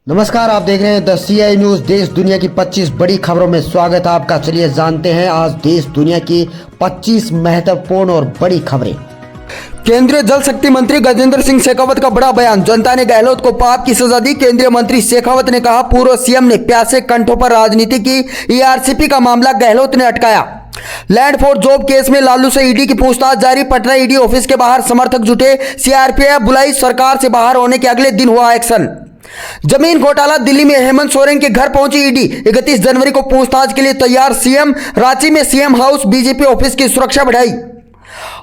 नमस्कार, आप देख रहे हैं द CI न्यूज। देश दुनिया की 25 बड़ी खबरों में स्वागत है आपका। चलिए जानते हैं आज देश दुनिया की 25 महत्वपूर्ण और बड़ी खबरें। केंद्रीय जल शक्ति मंत्री गजेंद्र सिंह शेखावत का बड़ा बयान। जनता ने गहलोत को पाप की सजा दी। केंद्रीय मंत्री शेखावत ने कहा, पूर्व सीएम ने प्यासे कंठों पर राजनीति की। ERCP का मामला गहलोत ने अटकाया। लैंड फॉर जॉब केस में लालू से ईडी की पूछताछ जारी। पटना ईडी ऑफिस के बाहर समर्थक जुटे। CRPF बुलाई। सरकार से बाहर होने के अगले दिन हुआ एक्शन। जमीन घोटाला दिल्ली में हेमंत सोरेन के घर पहुंची ईडी। 31 जनवरी को पूछताछ के लिए तैयार सीएम। रांची में सीएम हाउस बीजेपी ऑफिस की सुरक्षा बढ़ाई।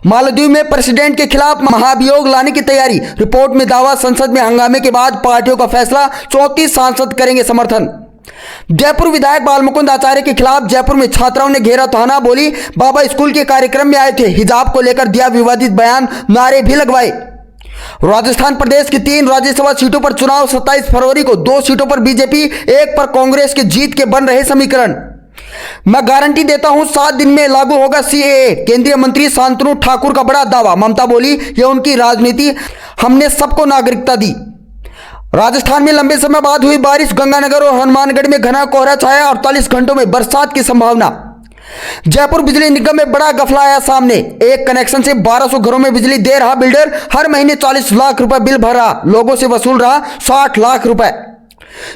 मालदीव में प्रेसिडेंट के खिलाफ महाभियोग लाने की तैयारी। रिपोर्ट में दावा, संसद में हंगामे के बाद पार्टियों का फैसला, 34 सांसद करेंगे समर्थन। जयपुर विधायक बालमुकुंद आचार्य के खिलाफ जयपुर में छात्राओं ने घेरा थाना। बोली, बाबा स्कूल के कार्यक्रम में आए थे, हिजाब को लेकर दिया विवादित बयान, नारे भी लगवाए। राजस्थान प्रदेश की 3 राज्यसभा सीटों पर चुनाव 27 फरवरी को। 2 सीटों पर बीजेपी, 1 पर कांग्रेस के जीत के बन रहे समीकरण। मैं गारंटी देता हूं 7 दिन में लागू होगा CAA। केंद्रीय मंत्री शांतनु ठाकुर का बड़ा दावा। ममता बोली, यह उनकी राजनीति, हमने सबको नागरिकता दी। राजस्थान में लंबे समय बाद हुई बारिश। गंगानगर और हनुमानगढ़ में घना कोहरा छाया। 48 घंटों में बरसात की संभावना। जयपुर बिजली निगम में बड़ा गफला आया सामने। एक कनेक्शन से 1200 घरों में बिजली दे रहा बिल्डर। हर महीने 40 लाख रुपए बिल भर रहा। लोगों से वसूल रहा 60 लाख रुपए।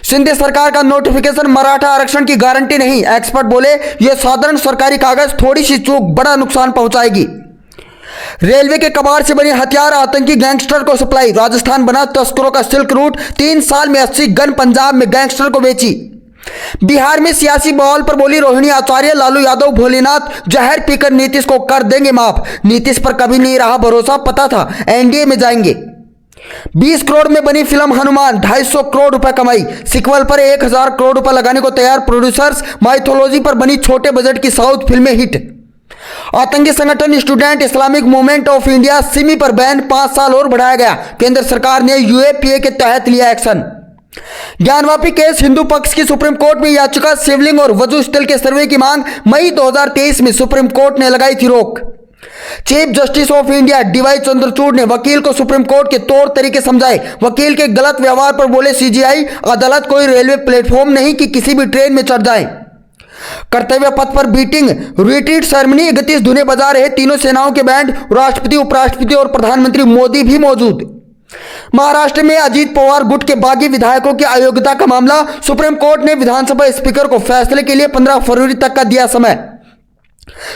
शिंदे सरकार का नोटिफिकेशन, मराठा आरक्षण की गारंटी नहीं। एक्सपर्ट बोले, यह साधारण सरकारी कागज, थोड़ी सी चूक बड़ा नुकसान पहुंचाएगी। रेलवे के कबाड़ से बने हथियार आतंकी गैंगस्टर को सप्लाई। राजस्थान बना तस्करों का सिल्क रूट। 3 साल में 80 गन पंजाब में गैंगस्टर को बेची। बिहार में सियासी बवाल पर बोली रोहिणी आचार्य, लालू यादव भोलेनाथ जहर पीकर नीतीश को कर देंगे माफ। नीतीश पर कभी नहीं रहा भरोसा, पता था NDA में जाएंगे। 20 करोड़ में बनी फिल्म हनुमान, 250 करोड़ रुपए कमाई। सिक्वल पर 1000 करोड़ रुपए लगाने को तैयार प्रोड्यूसर्स। माइथोलॉजी पर बनी छोटे बजट की साउथ फिल्में हिट। आतंकी संगठन student Islamic movement of India Simi पर बैन 5 साल और बढ़ाया गया। केंद्र सरकार ने UAPA के तहत लिया एक्शन। ज्ञानवापी केस, हिंदू पक्ष की सुप्रीम कोर्ट में याचिका। शिवलिंग और वजू स्थल के सर्वे की मांग। मई 2023 में सुप्रीम कोर्ट ने लगाई थी रोक। Chief justice of India DY Chandrachud ने वकील को सुप्रीम कोर्ट के तौर तरीके समझाए। वकील के गलत व्यवहार पर बोले CGI, अदालत कोई रेलवे प्लेटफॉर्म नहीं कि किसी भी ट्रेन में चढ़ जाए। कर्तव्य पथ पर बीटिंग रिट्रीट सेरेमनी। 31 धुने बजा रहे तीनों सेनाओं के बैंड। राष्ट्रपति, उपराष्ट्रपति और प्रधानमंत्री मोदी भी मौजूद। महाराष्ट्र में अजीत पवार गुट के बागी विधायकों की अयोग्यता का मामला। सुप्रीम कोर्ट ने विधानसभा स्पीकर को फैसले के लिए 15 फरवरी तक का दिया समय।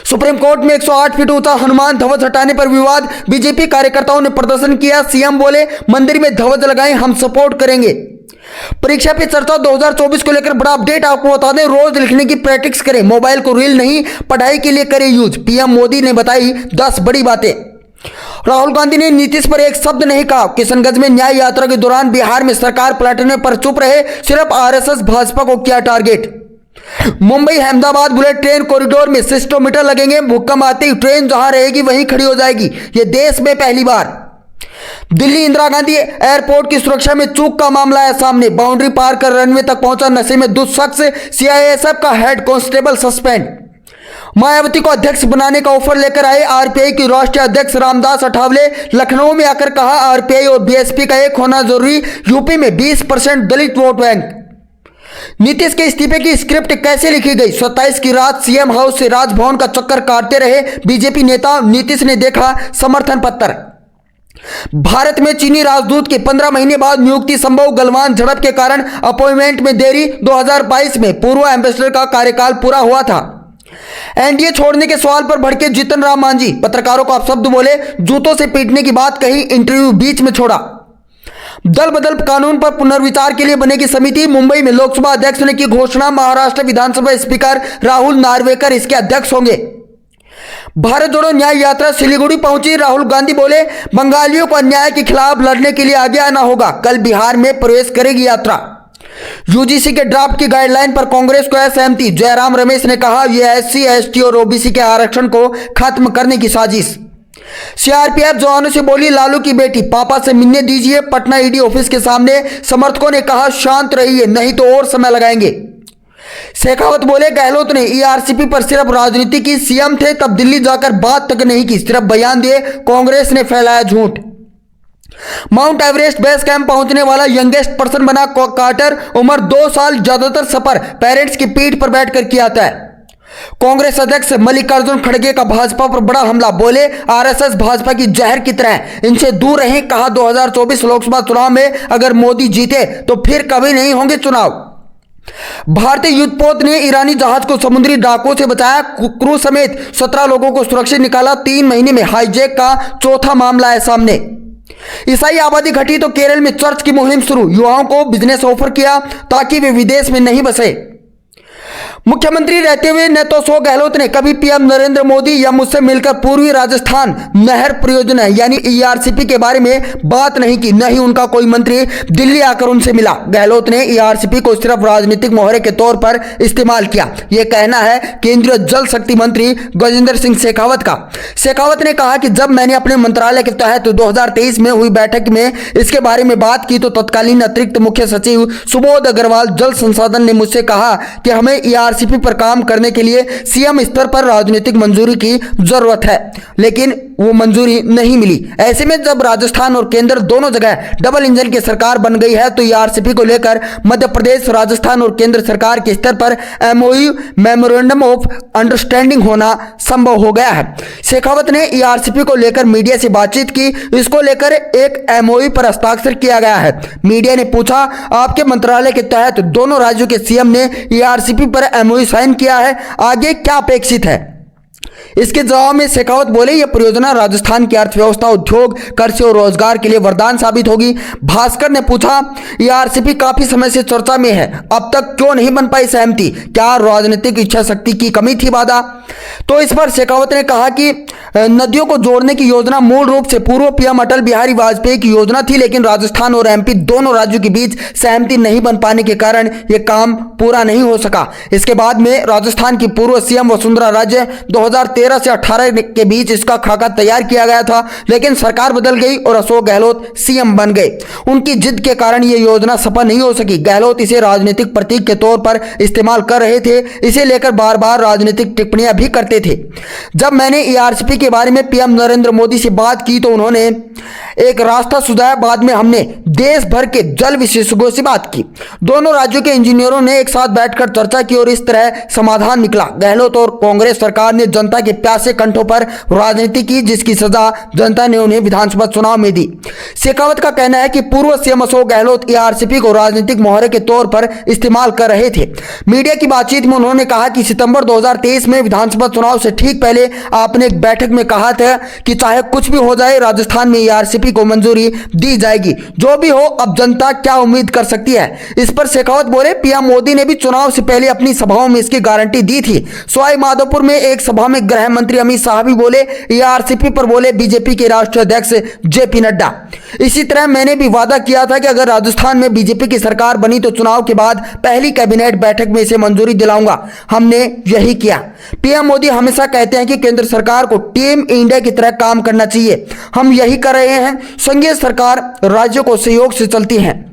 सुप्रीम कोर्ट में 108 फीट ऊंचा हनुमान ध्वज हटाने पर विवाद। बीजेपी कार्यकर्ताओं ने प्रदर्शन किया। CM बोले, मंदिर में ध्वज लगाएं, हम सपोर्ट करेंगे। परीक्षा पे चर्चा 2024 को लेकर बड़ा अपडेट आपको बता दें। रोज लिखने की प्रैक्टिस करें, मोबाइल को रील नहीं, पढ़ाई के लिए करें यूज। PM मोदी ने बताई 10 बड़ी बातें। राहुल गांधी ने नीतीश पर एक शब्द नहीं कहा। किशनगंज में न्याय यात्रा के दौरान बिहार में सरकार पलटने पर चुप रहे। सिर्फ RSS भाजपा को किया target. Mumbai Ahmedabad bullet train corridor में सिस्टोमीटर लगेंगे। भूकंप आते ही ट्रेन जहां रहेगी वहीं खड़ी हो जाएगी। यह देश में पहली बार। दिल्ली इंदिरा गांधी एयरपोर्ट की सुरक्षा में चूक का मामला है सामने। बाउंड्री पार कर रनवे तक पहुंचा नशे में धुत शख्स। CISF का हेड कांस्टेबल सस्पेंड। मायावती को अध्यक्ष बनाने का ऑफर लेकर आए RPI की राष्ट्रीय अध्यक्ष रामदास अठावले। लखनऊ में आकर कहा, RPI और BSP का एक होना जरूरी। यूपी में 20% दलित वोट बैंक। नीतीश के इस्तीफे की स्क्रिप्ट कैसे लिखी गई? 27 की रात CM हाउस से राजभवन का चक्कर काटते रहे बीजेपी नेता। नीतीश ने देखा समर्थन पत्र। भारत में चीनी राजदूत के 15 महीने बाद नियुक्ति संभव। गलवान झड़प के कारण अपॉइंटमेंट में देरी। 2022 में पूर्व एम्बेसडर का कार्यकाल पूरा हुआ था। NDA छोड़ने के सवाल पर भड़के जीतन राम मांझी। पत्रकारों को अपशब्द बोले, जूतों से पीटने की बात कही, इंटरव्यू बीच में छोड़ा। दल बदल कानून पर पुनर्विचार के लिए बनेगी समिति। मुंबई में लोकसभा अध्यक्ष ने की घोषणा। महाराष्ट्र विधानसभा स्पीकर राहुल नार्वेकर इसके अध्यक्ष होंगे। भारत जोड़ो न्याय यात्रा सिलीगुड़ी पहुंची। राहुल गांधी बोले, बंगालियों को अन्याय के खिलाफ लड़ने के लिए आगे आना होगा। कल बिहार में प्रवेश करेगी यात्रा। UGC के ड्राफ्ट की गाइडलाइन पर कांग्रेस को है सहमति। जयराम रमेश ने कहा, यह SC ST और OBC के आरक्षण को खत्म करने की साजिश। CRPF जवानों से बोली लालू की बेटी, पापा से मिलने दीजिए। पटना ईडी ऑफिस के सामने समर्थकों ने कहा, शांत रहिए नहीं तो और समय लगाएंगे। शेखावत बोले, गहलोत ने ERCP पर सिर्फ राजनीति की। CM थे तब दिल्ली जाकर बात तक नहीं की, सिर्फ बयान दिए। कांग्रेस ने फैलाया झूठ। माउंट एवरेस्ट बेस कैंप पहुंचने वाला यंगेस्ट पर्सन बना कार्टर। उम्र 2 साल, ज्यादातर सफर पेरेंट्स की पीठ पर बैठकर किया जाता है। कांग्रेस अध्यक्ष मल्लिकार्जुन खड़गे का भाजपा पर बड़ा हमला। बोले आरएसएस भाजपा की जहर की तरह है, इनसे दूर रहें। कहा 2024 लोकसभा चुनाव में अगर मोदी जीते तो फिर कभी नहीं होंगे चुनाव। भारतीय युद्धपोत ने ईरानी जहाज को समुद्री डाकुओं से बचाया। क्रू समेत 17 लोगों को सुरक्षित निकाला। 3 महीने में हाईजैक का चौथा मामला है सामने। ईसाई आबादी घटी तो केरल में चर्च की मुहिम शुरू। युवाओं को बिजनेस ऑफर किया ताकि वे विदेश में नहीं बसे। मुख्यमंत्री रहते हुए न तो अशोक गहलोत ने कभी पीएम नरेंद्र मोदी या मुझसे मिलकर पूर्वी राजस्थान नहर परियोजना यानी ईआरसीपी के बारे में बात नहीं की। न ही उनका कोई मंत्री दिल्ली आकर उनसे मिला। गहलोत ने ईआरसीपी को सिर्फ राजनीतिक मोहरे के तौर पर इस्तेमाल किया, यह कहना है केंद्रीय जल शक्ति मंत्री गजेंद्र सिंह शेखावत का। शेखावत ने कहा कि जब मैंने अपने मंत्रालय के तहत 2023 में हुई बैठक में इसके बारे में बात की तो तत्कालीन अतिरिक्त मुख्य सचिव सुबोध अग्रवाल जल संसाधन ने मुझसे कहा कि हमें ईआरसीपी पर काम करने के लिए सीएम स्तर पर राजनीतिक मंजूरी की जरूरत है, लेकिन वो मंजूरी नहीं मिली। ऐसे में जब राजस्थान और केंद्र दोनों जगह डबल इंजन की सरकार बन गई है तो ईआरसीपी को लेकर मध्य प्रदेश, राजस्थान और केंद्र सरकार के स्तर पर एमओयू मेमोरेंडम ऑफ अंडरस्टैंडिंग होना संभव हो गया है। शेखावत ने ईआरसीपी को लेकर मीडिया से बातचीत की। इसको लेकर एक एमओयू पर हस्ताक्षर किया गया है। मीडिया ने पूछा आपके मंत्रालय के तहत दोनों राज्यों के सीएम ने ईआरसीपी पर एमओयू साइन किया है, आगे क्या अपेक्षित है? इसके जवाब में शेखावत बोले यह परियोजना राजस्थान की अर्थव्यवस्था, उद्योग, कृषि और रोजगार के लिए वरदान साबित होगी। भास्कर ने पूछा ईआरसीपी काफी समय से चर्चा में है, अब तक क्यों नहीं बन पाई सहमति? क्या राजनीतिक इच्छा शक्ति की कमी थी वादा? तो इस पर शेखावत ने कहा कि नदियों को जोड़ने की योजना मूल रूप से पूर्व पीएम अटल बिहारी वाजपेयी की योजना थी, लेकिन राजस्थान और एमपी दोनों राज्यों के बीच सहमति नहीं बन पाने के कारण यह काम पूरा नहीं हो सका। इसके बाद में राजस्थान की पूर्व सीएम वसुंधरा राजे 2013 से 18 के बीच इसका खाका तैयार किया गया था, लेकिन सरकार बदल गई और अशोक गहलोत सीएम बन गए। उनकी जिद के कारण यह योजना सफल नहीं हो सकी। गहलोत इसे राजनीतिक प्रतीक के तौर पर इस्तेमाल कर रहे थे, इसे लेकर बार बार राजनीतिक टिप्पणियां भी करते थे। जब मैंने ईआरसीपी के बारे में पीएम नरेंद्र मोदी से बात की तो उन्होंने एक रास्ता सुझाया। बाद में हमने देश भर के जल विशेषज्ञों से बात की। दोनों राज्यों के इंजीनियरों ने एक साथ बैठकर चर्चा की और इस तरह समाधान निकला। गहलोत और कांग्रेस सरकार ने जनता के प्यासे कंठों पर राजनीति की, जिसकी सजा जनता ने उन्हें विधानसभा चुनाव में दी। शेखावत का कहना है कि पूर्व सीएम अशोक गहलोत ईआरसीपी को राजनीतिक मोहरे के तौर पर इस्तेमाल कर रहे थे। मीडिया की बातचीत में उन्होंने कहा कि सितंबर 2023 में विधानसभा चुनाव से ठीक पहले आपने एक बैठक में कहा था कि चाहे कुछ भी हो जाए राजस्थान में ईआरसीपी को मंजूरी दी जाएगी। जो भी हो, अब जनता क्या उम्मीद कर सकती है? इस पर शेखावत बोले पीएम मोदी ने भी चुनाव से पहले अपनी सभाओं में इसकी गारंटी दी थी। सवाई माधोपुर में एक सभा में गृह मंत्री अमित शाह भी बोले, ईआरसीपी पर बोले बीजेपी के राष्ट्रीय अध्यक्ष जेपी नड्डा। इसी तरह मैंने भी वादा किया था कि अगर राजस्थान में बीजेपी की सरकार बनी तो चुनाव के बाद पहली कैबिनेट बैठक में इसे मंजूरी दिलाऊंगा। हमने यही किया। पीएम मोदी हमेशा कहते हैं कि केंद्र सरकार को टीम इंडिया की तरह काम करना चाहिए। हम यही कर रहे हैं। संघीय सरकार राज्यों को सहयोग से चलती है।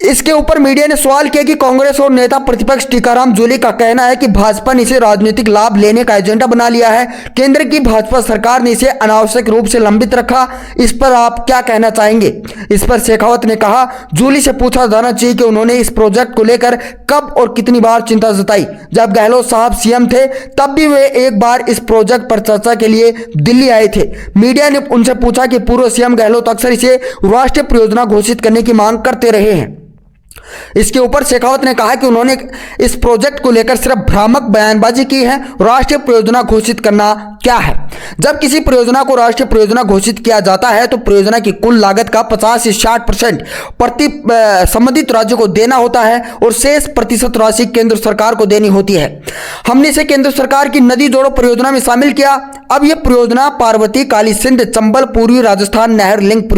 इसके ऊपर मीडिया ने सवाल किया कि कांग्रेस और नेता प्रतिपक्ष टीकाराम जूली का कहना है कि भाजपा ने इसे राजनीतिक लाभ लेने का एजेंडा बना लिया है। केंद्र की भाजपा सरकार ने इसे अनावश्यक रूप से लंबित रखा। इस पर आप क्या कहना चाहेंगे? इस पर शेखावत ने कहा जूली से पूछा जाना चाहिए कि उन्होंने इस प्रोजेक्ट को लेकर कब और कितनी बार चिंता जताई। जब गहलोत साहब सीएम थे तब भी वे एक बार इस प्रोजेक्ट पर चर्चा के लिए दिल्ली आए थे। मीडिया ने उनसे पूछा कि पूर्व सीएम गहलोत अक्सर इसे राष्ट्रीय परियोजना घोषित करने की मांग करते रहे हैं। इसके ऊपर शेखावत ने कहा कि उन्होंने इस प्रोजेक्ट को लेकर सिर्फ भ्रामक बयानबाजी की है। राष्ट्रीय परियोजना घोषित करना क्या है? जब किसी परियोजना को राष्ट्रीय परियोजना घोषित किया जाता है तो परियोजना की कुल लागत का 50 से 60% प्रति संबंधित राज्य को देना होता है और शेष प्रतिशत राशि केंद्र सरकार को देनी होती है। हमने इसे केंद्र सरकार की नदी जोड़ो परियोजना में शामिल किया। अब यह परियोजना पार्वती, काली सिंध, चंबल, पूर्वी राजस्थान नहर लिंक